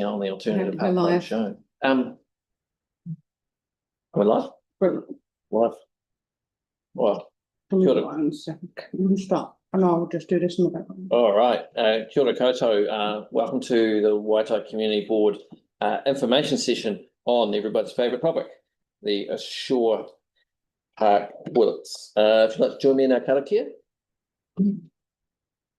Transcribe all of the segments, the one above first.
commenting on the alternative We're pathway live. shown. We're live? Live. Well, kia ora. One second. Stop. And I'll just do this in the background. All right. Kia ora koutou. Welcome to the Waitai Community Board information session on everybody's favourite topic, the Ashore Park toilets. If you'd like to join me in our karakia.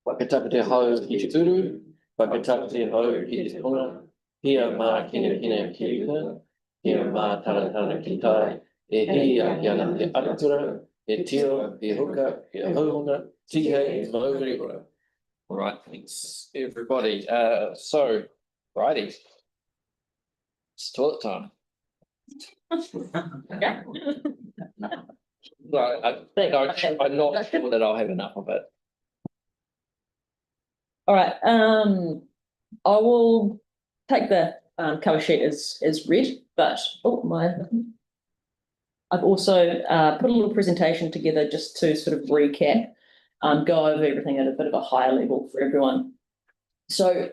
Wakataka te hau ki te uru, wakataka te hau ki te tonga, pia mā kina ki ika, pia mā taratara ki tai, e hi a ki ana te aratura, e tio, e hoka, e hauhunga, tihe, e mauri ora. All right, thanks everybody. So, righty, it's toilet time. Well, I'm not sure that I'll have enough of it. All right, I will take the cover sheet as read, but I've also put a little presentation together just to sort of recap, go over everything at a bit of a higher level for everyone. So,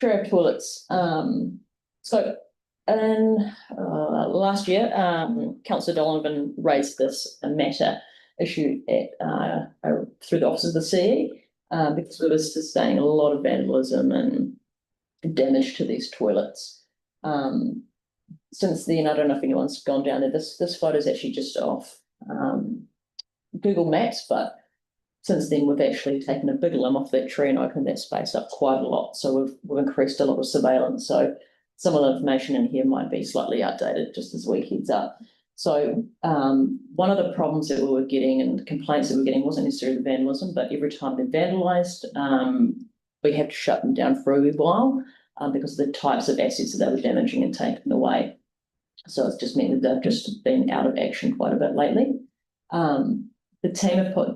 our toilets. So, in last year, Councillor Donovan raised this matter issue at through the Office of the CE. Because we were sustaining a lot of vandalism and damage to these toilets. Since then, I don't know if anyone's gone down there. This photo is actually just off Google Maps, but since then we've actually taken a big limb off that tree and opened that space up quite a lot. So we've increased a lot of surveillance. So some of the information in here might be slightly outdated, just as we heads up. So one of the problems that we were getting and complaints that we were getting wasn't necessarily the vandalism, but every time they're vandalised, we have to shut them down for a wee while because of the types of assets that they were damaging and taking away. So it's just meant that they've just been out of action quite a bit lately. The team have put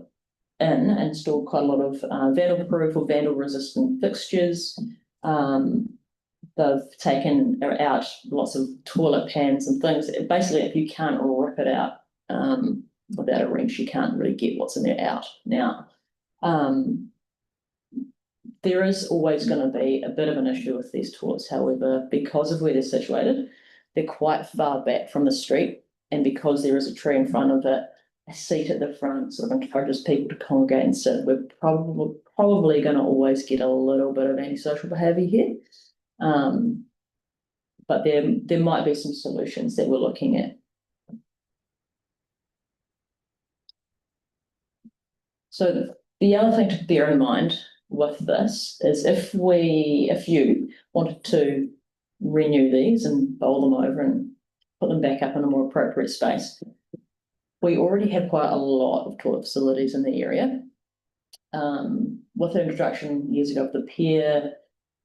in and installed quite a lot of vandal-proof or vandal-resistant fixtures. They've taken out lots of toilet pans and things. Basically, if you can't rip it out without a wrench, you can't really get what's in there out. Now, there is always going to be a bit of an issue with these toilets. However, because of where they're situated, they're quite far back from the street. And because there is a tree in front of it, a seat at the front sort of encourages people to congregate and sit. We're probably going to always get a little bit of antisocial behaviour here. But there might be some solutions that we're looking at. So the other thing to bear in mind with this is if you wanted to renew these and bowl them over and put them back up in a more appropriate space, we already have quite a lot of toilet facilities in the area. With the introduction years ago of the pier,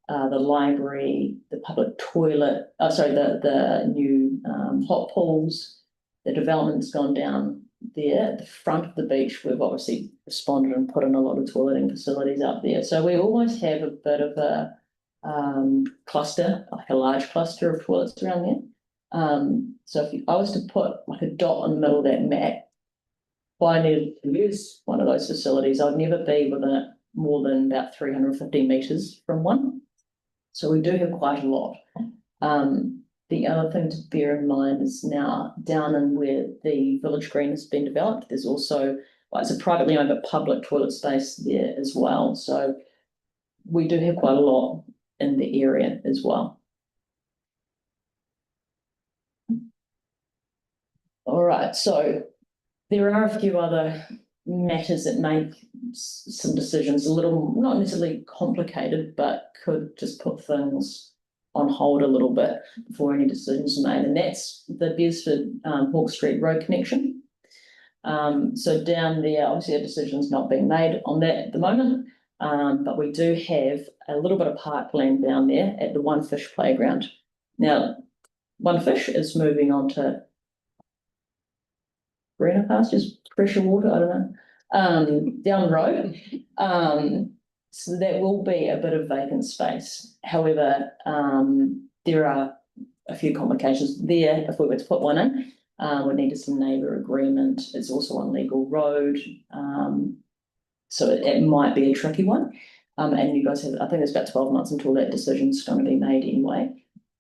the library, the public toilet, the new hot pools, the development's gone down there. At the front of the beach, we've obviously responded and put in a lot of toileting facilities up there. So we always have a bit of a cluster, like a large cluster of toilets around there. So if I was to put like a dot in the middle of that map, if I needed to use one of those facilities, I'd never be within it more than about 350 metres from one. So we do have quite a lot. The other thing to bear in mind is now down in where the village green has been developed, there's also, it's a privately owned but public toilet space there as well. So we do have quite a lot in the area as well. All right, so there are a few other matters that make some decisions a little, not necessarily complicated, but could just put things on hold a little bit before any decisions are made. And that's the Beresford Hawke Street Road connection. So down there, obviously a decision's not being made on that at the moment, but we do have a little bit of parkland down there at the One Fish playground. Now, One Fish is moving on to greener pastures, pressure water, I don't know, down the road. So that will be a bit of vacant space. However, there are a few complications there. If we were to put one in, we needed some neighbour agreement. It's also on legal road. So it might be a tricky one. And you guys have, I think it's about 12 months until that decision's going to be made anyway.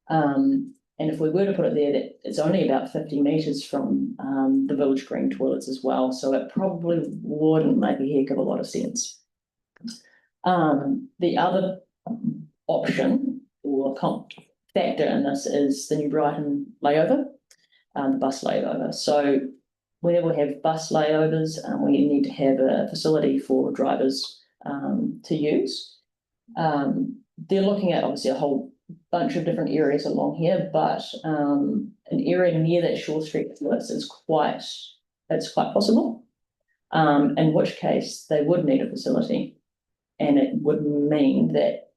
And if we were to put it there, that it's only about 50 metres from the village green toilets as well, so it probably wouldn't make a heck of a lot of sense. The other option or factor in this is the New Brighton layover, the bus layover. So where we have bus layovers, we need to have a facility for drivers to use. They're looking at obviously a whole bunch of different areas along here, but an area near that Shore Street list is quite possible. In which case they would need a facility, and it would mean that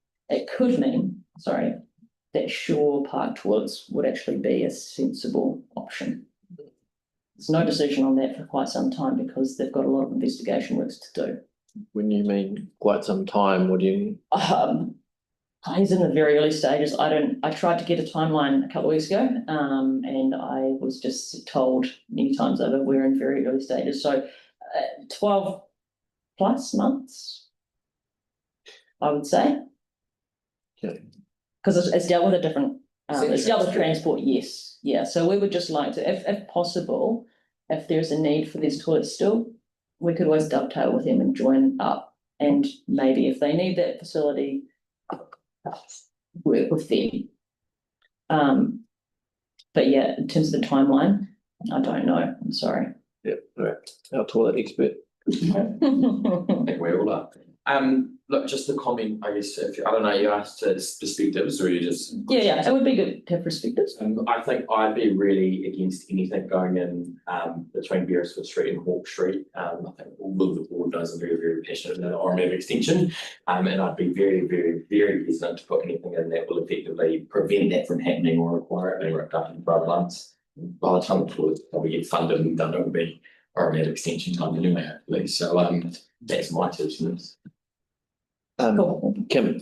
that Shore Park toilets would actually be a sensible option. There's no decision on that for quite some time because they've got a lot of investigation works to do. When you mean quite some time, what do you? He's in the very early stages. I tried to get a timeline a couple of weeks ago, and I was just told many times over we're in very early stages. So 12 plus months, I would say. Okay. Because it's dealt with a different, it's dealt with transport, yes. Yeah, so we would just like to, if possible, if there's a need for these toilets still, we could always dovetail with them and join up. And maybe if they need that facility, work with them. But yeah, in terms of the timeline, I don't know. I'm sorry. Yeah, right. Our toilet expert. I think we all are. Look, just a comment, I guess, I don't know, you asked perspectives or you just. Yeah, it would be good to have perspectives. I think I'd be really against anything going in between Beresford Street and Hawke Street. I think all of the board knows I'm very, very passionate about RMF extension. And I'd be very, very, very hesitant to put anything in that will effectively prevent that from happening or require it being ripped up in 12 months. By the time the toilet probably get funded and done, it will be RMF extension time anyway, hopefully. So that's my 2 cents. Cool. Kim.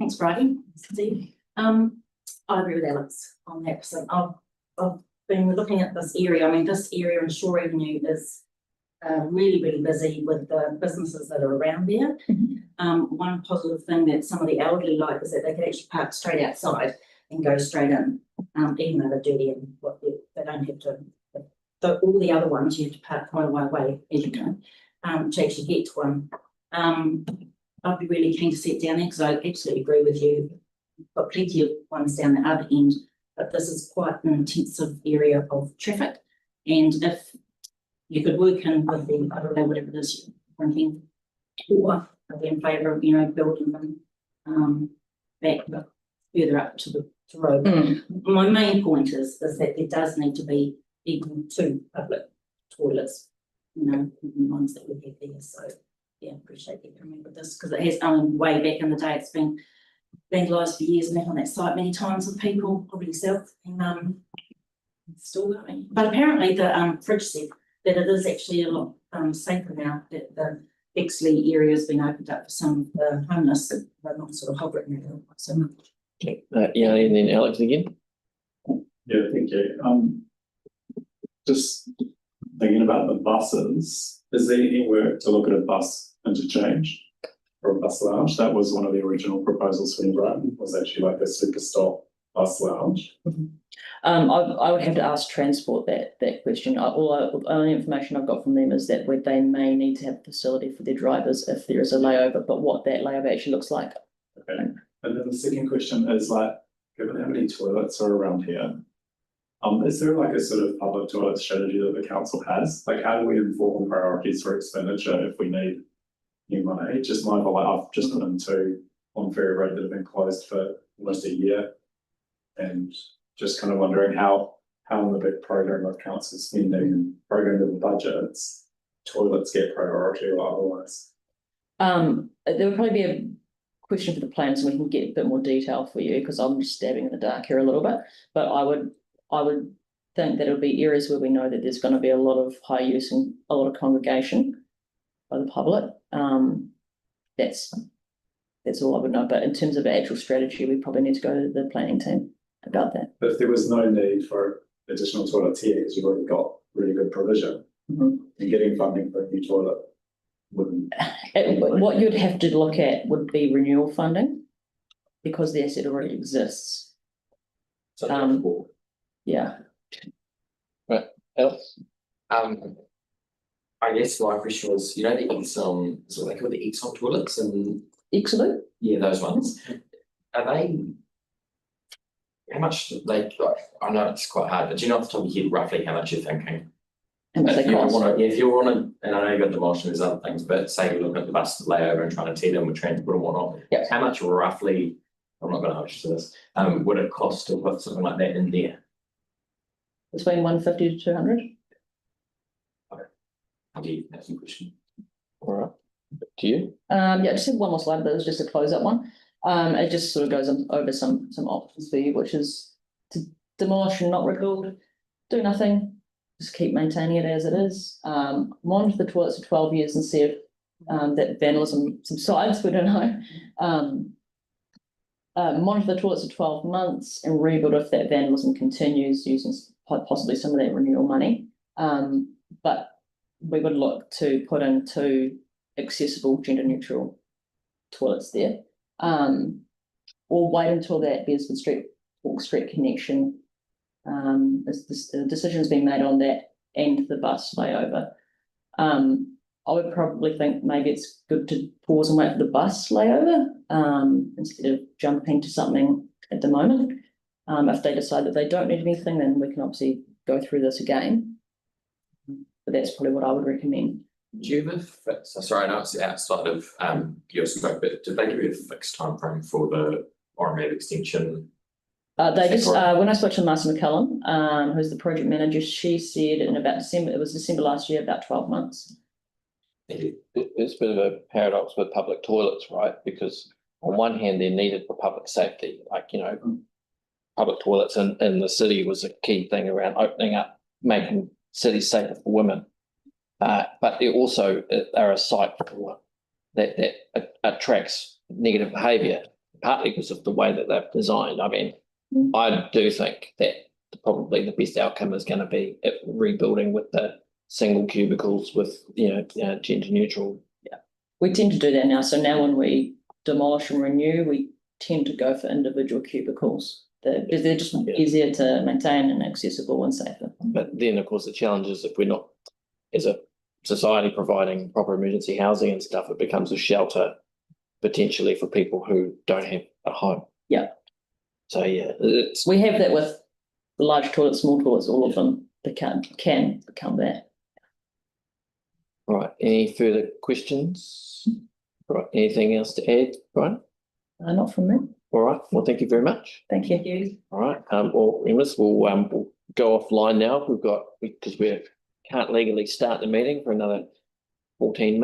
Thanks, Bridie. Steve. I agree with Alex on that. So I've been looking at this area. I mean, this area in Shore Avenue is really, really busy with the businesses that are around there. One positive thing that some of the elderly like is that they can actually park straight outside and go straight in, even though they're dirty and what they don't have to. All the other ones you have to park quite a way away as you go to actually get to one. I'd be really keen to sit down there because I absolutely agree with you. We've got plenty of ones down the other end, but this is quite an intensive area of traffic. And if you could work in with the, I don't know, whatever it is you're thinking, or I'd be in favour of, building them back further up to the road. My main point is that there does need to be even 2 public toilets, the ones that we have there. So yeah, appreciate you coming with this because it has way back in the day. It's been vandalised for years and back on that site many times with people, probably yourself, and it's still going. But apparently the fridge said that it is actually a lot safer now that the Bexley area has been opened up for some of the homeless that they're not sort of hovering there so much. Okay. Yeah, and then Alex again. Yeah, thank you. Just thinking about the buses, is there any work to look at a bus interchange or a bus lounge? That was one of the original proposals for New Brighton, was actually like a super stop bus lounge. I would have to ask Transport that question. The only information I've got from them is that they may need to have a facility for their drivers if there is a layover, but what that layover actually looks like. Okay. And then the second question is given how many toilets are around here, is there a sort of public toilet strategy that the council has? How do we inform priorities for expenditure if we need new money? Just mindful, I've just put in 2 on Ferry Road that have been closed for almost a year, and just kind of wondering how in the big program of council spending and program level budgets, toilets get priority or otherwise. There would probably be a question for the plans, and we can get a bit more detail for you because I'm just stabbing in the dark here a little bit. But I would think that it'll be areas where we know that there's going to be a lot of high use and a lot of congregation by the public. That's all I would know. But in terms of actual strategy, we probably need to go to the planning team about that. But if there was no need for additional toilets here because you've already got really good provision and getting funding for a new toilet wouldn't, What you'd have to look at would be renewal funding, because the asset already exists. So, Yeah, Else? I guess my question was, you know, the Exxon, so they call the Exxon toilets and, excellent. yeah, those ones. Are they? How much, like, I know it's quite hard, but do you know off the top of your head roughly how much you're thinking? And what If they you cost. wanna, yeah, if you're on a, and I know you've got demolition, there's other things, but say you're looking at the bus layover and trying to tee them with transport and whatnot. Yep. How much roughly, I'm not gonna hold you to this, would it cost to put something like that in there? Between 150 to 200. How do you, that's the question. All right. To you? Yeah, just have one more slide, but it was just a close-up one. It just sort of goes over some options for you, which is to demolish and not rebuild, do nothing, just keep maintaining it as it is. Monitor the toilets for 12 years and see if that vandalism subsides, we don't know. Monitor the toilets for 12 months and rebuild if that vandalism continues using possibly some of that renewal money. But we would look to put in 2 accessible gender neutral toilets there. Or wait until that Beresford Street, Walk Street connection. The decision's been made on that and the bus layover. I would probably think maybe it's good to pause and wait for the bus layover, instead of jumping to something at the moment. If they decide that they don't need anything, then we can obviously go through this again. But that's probably what I would recommend. Do you have a fixed, sorry, I know it's outside of your scope, but did they give you a fixed timeframe for the RMAV extension? They just, when I spoke to Marcia McCullum, who's the project manager, she said in about December, it was December last year, about 12 months. Thank you. It's a bit of a paradox with public toilets, right? Because on one hand, they're needed for public safety, like, you know, public toilets in the city was a key thing around opening up, making cities safer for women. But they also are a site for that attracts negative behaviour, partly because of the way that they've designed. I mean, I do think that probably the best outcome is going to be rebuilding with the single cubicles with, gender neutral. Yeah, we tend to do that now. So now when we demolish and renew, we tend to go for individual cubicles. They're just easier to maintain and accessible and safer. But then, of course, the challenge is if we're not, as a society, providing proper emergency housing and stuff, it becomes a shelter potentially for people who don't have a home. Yeah. So yeah, we have that with the large toilets, small toilets, all of them. They can become that. Right. Any further questions? Right. Anything else to add, Brian? Not from me. All right. Well, thank you very much. Thank you. All right. Well, Emis, we'll go offline now. Because we can't legally start the meeting for another 14 minutes.